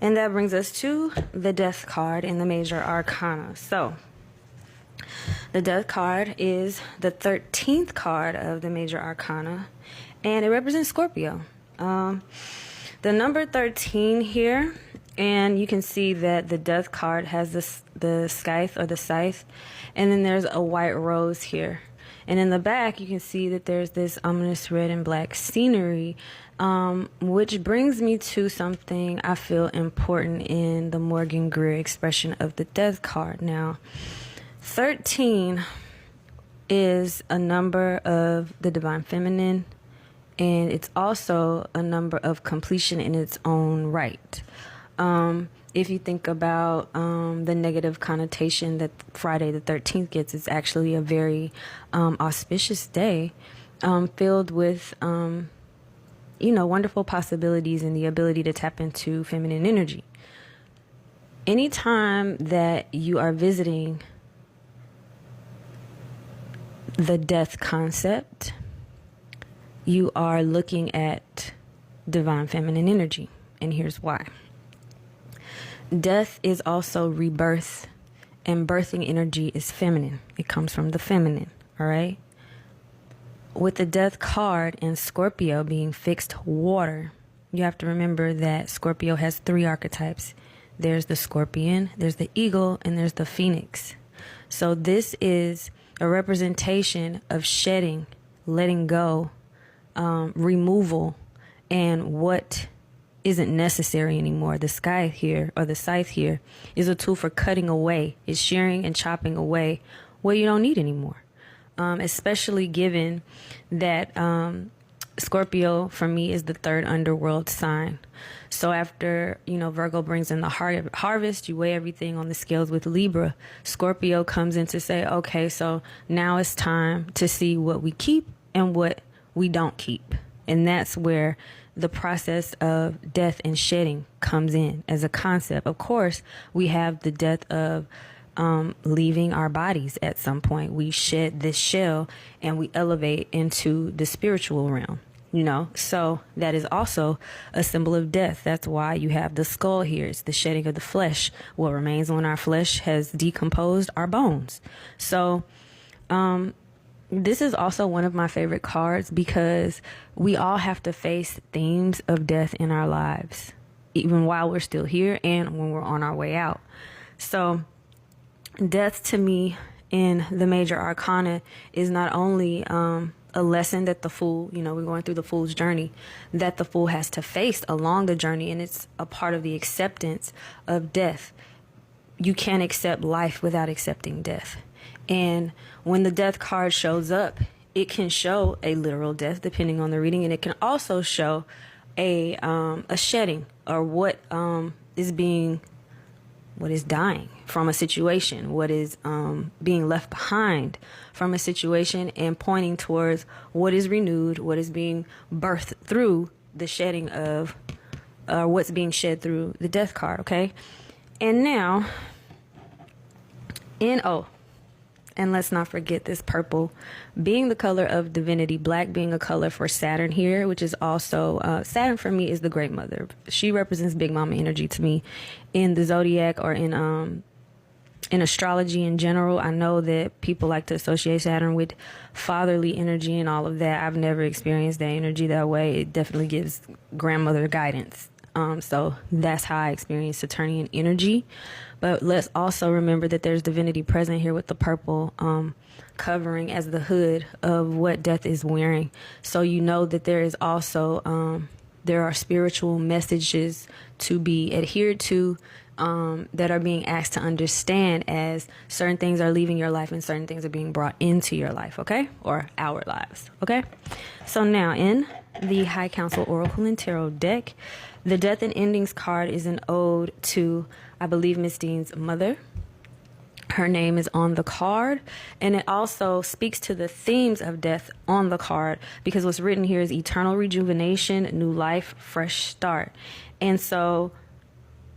And that brings us to the Death card in the Major Arcana. So, the Death card is the 13th card of the Major Arcana, and it represents Scorpio. The number 13 here, and you can see that the Death card has the scythe or the scythe, and then there's a white rose here. And in the back, you can see that there's this ominous red and black scenery, which brings me to something I feel important in the Morgan Grier expression of the Death card. Now, 13 is a number of the divine feminine, and it's also a number of completion in its own right. If you think about the negative connotation that Friday the 13th gets, it's actually a very auspicious day filled with, wonderful possibilities and the ability to tap into feminine energy. Anytime that you are visiting the death concept, you are looking at divine feminine energy. And here's why. Death is also rebirth, and birthing energy is feminine. It comes from the feminine, all right? With the Death card and Scorpio being fixed water, you have to remember that Scorpio has 3 archetypes. There's the scorpion, there's the eagle, and there's the phoenix. So this is a representation of shedding, letting go, removal, and what isn't necessary anymore. The scythe here, or the scythe here, is a tool for cutting away. It's shearing and chopping away what you don't need anymore. Especially given that Scorpio, for me, is the 3rd underworld sign. So after, Virgo brings in the harvest, you weigh everything on the scales with Libra. Scorpio comes in to say, okay, so now it's time to see what we keep and what we don't keep. And that's where the process of death and shedding comes in as a concept. Of course, we have the death of leaving our bodies at some point. We shed this shell and we elevate into the spiritual realm, so that is also a symbol of death. That's why you have the skull here. It's the shedding of the flesh. What remains when our flesh has decomposed our bones. So, this is also one of my favorite cards because we all have to face themes of death in our lives, even while we're still here and when we're on our way out. So death to me in the Major Arcana is not only a lesson that the Fool, we're going through the Fool's journey, that the Fool has to face along the journey, and it's a part of the acceptance of death. You can't accept life without accepting death. And when the Death card shows up, it can show a literal death depending on the reading, and it can also show a shedding, or what is dying from a situation, what is being left behind from a situation, and pointing towards what is renewed, what is being birthed through the shedding of, what's being shed through the Death card, okay? And now, and let's not forget this purple being the color of divinity, black being a color for Saturn here, which is also, Saturn for me is the Great Mother. She represents Big Mama energy to me in the zodiac, or in astrology in general. I know that people like to associate Saturn with fatherly energy and all of that. I've never experienced that energy that way. It definitely gives grandmother guidance. So that's how I experience Saturnian energy. But let's also remember that there's divinity present here with the purple covering as the hood of what death is wearing. So that there is also, there are spiritual messages to be adhered to, that are being asked to understand, as certain things are leaving your life and certain things are being brought into your life, okay? Or our lives, okay? So now in the High Council Oracle and Tarot deck, the Death and Endings card is an ode to, I believe, Miss Dean's mother. Her name is on the card, and it also speaks to the themes of death on the card, because what's written here is eternal rejuvenation, new life, fresh start. And so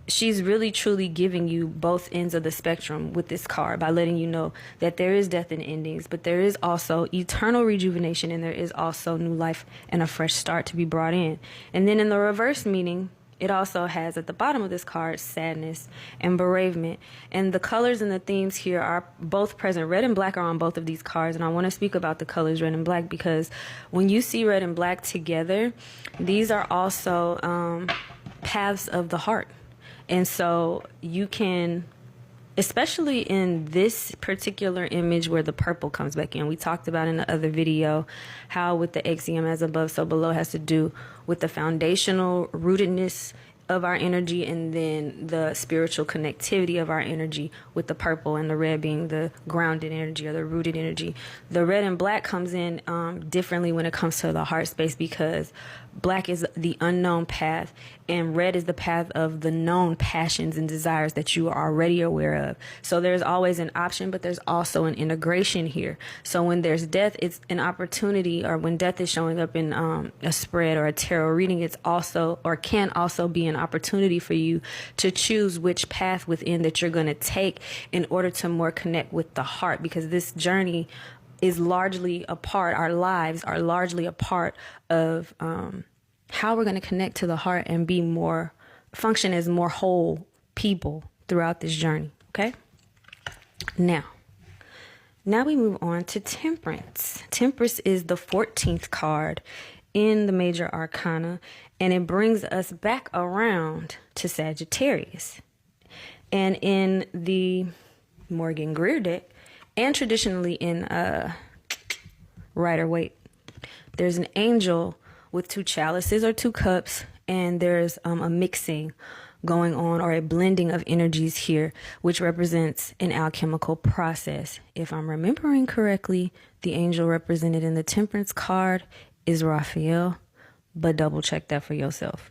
she's really truly giving you both ends of the spectrum with this card by letting you know that there is death and endings, but there is also eternal rejuvenation, and there is also new life and a fresh start to be brought in. And then in the reverse meaning, It also has at the bottom of this card sadness and bereavement. And the colors and the themes here are both present. Red and black are on both of these cards. And I want to speak about the colors red and black because when you see red and black together, these are also paths of the heart. And so you can, especially in this particular image where the purple comes back in, we talked about in the other video how with the axiom as above so below has to do with the foundational rootedness of our energy and then the spiritual connectivity of our energy, with the purple and the red being the grounded energy or the rooted energy. The red and black comes in differently when it comes to the heart space, because black is the unknown path and red is the path of the known passions and desires that you are already aware of. So there's always an option, but there's also an integration here. So when there's death, it's an opportunity, or when death is showing up in a spread or a tarot reading, it's also, or can also be, an opportunity for you to choose which path within that you're going to take in order to more connect with the heart, because this journey is largely a part, our lives are largely a part of how we're going to connect to the heart and be more, function as more whole people throughout this journey. Okay. Now we move on to Temperance. Temperance is the 14th card in the major arcana, and it brings us back around to Sagittarius. And in the Morgan Grier deck, and traditionally in Rider-Waite, there's an angel with two chalices or two cups, and there's a mixing going on, or a blending of energies here, which represents an alchemical process. If I'm remembering correctly, the angel represented in the Temperance card is Raphael, but double check that for yourself.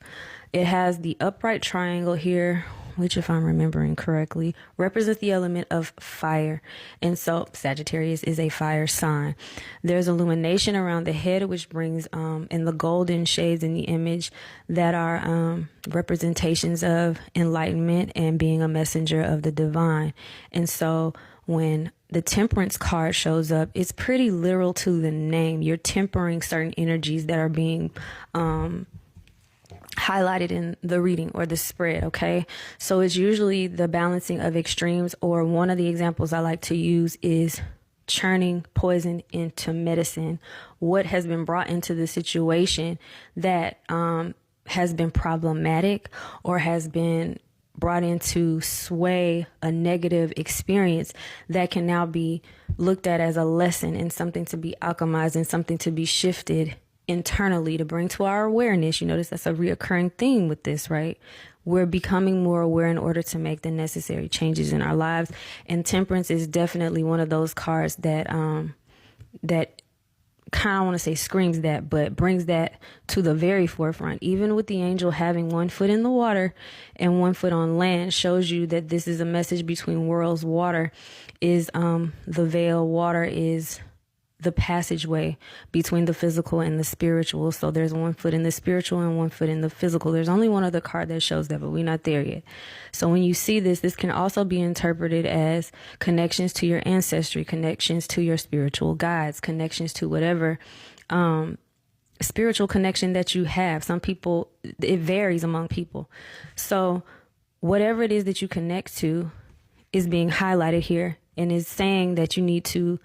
It has the upright triangle here, which, if I'm remembering correctly, represents the element of fire. And so Sagittarius is a fire sign. There's illumination around the head, which brings in the golden shades in the image that are representations of enlightenment and being a messenger of the divine. And so when the Temperance card shows up, it's pretty literal to the name. You're tempering certain energies that are being highlighted in the reading or the spread. Okay. So it's usually the balancing of extremes, or one of the examples I like to use is churning poison into medicine. What has been brought into the situation that has been problematic or has been brought in to sway a negative experience that can now be looked at as a lesson and something to be alchemized and something to be shifted internally to bring to our awareness. You notice that's a reoccurring theme with this, right? We're becoming more aware in order to make the necessary changes in our lives. And Temperance is definitely one of those cards that that kind of want to say screams that, but brings that to the very forefront. Even with the angel having one foot in the water and one foot on land, shows you that this is a message between worlds. Water is the veil. Water is the passageway between the physical and the spiritual. So there's one foot in the spiritual and one foot in the physical. There's only one other card that shows that, but we're not there yet. So when you see this, this can also be interpreted as connections to your ancestry, connections to your spiritual guides, connections to whatever spiritual connection that you have. Some people, it varies among people. So whatever it is that you connect to is being highlighted here, and is saying that you need to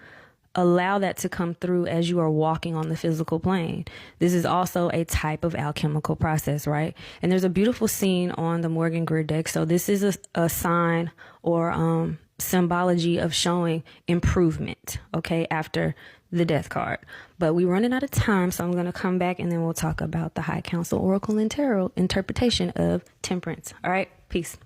allow that to come through as you are walking on the physical plane. This is also a type of alchemical process, right? And there's a beautiful scene on the Morgan Grier deck. So this is a sign or symbology of showing improvement, okay, after the death card. But we're running out of time, so I'm going to come back and then we'll talk about the High Council Oracle and Tarot interpretation of Temperance. All right, peace.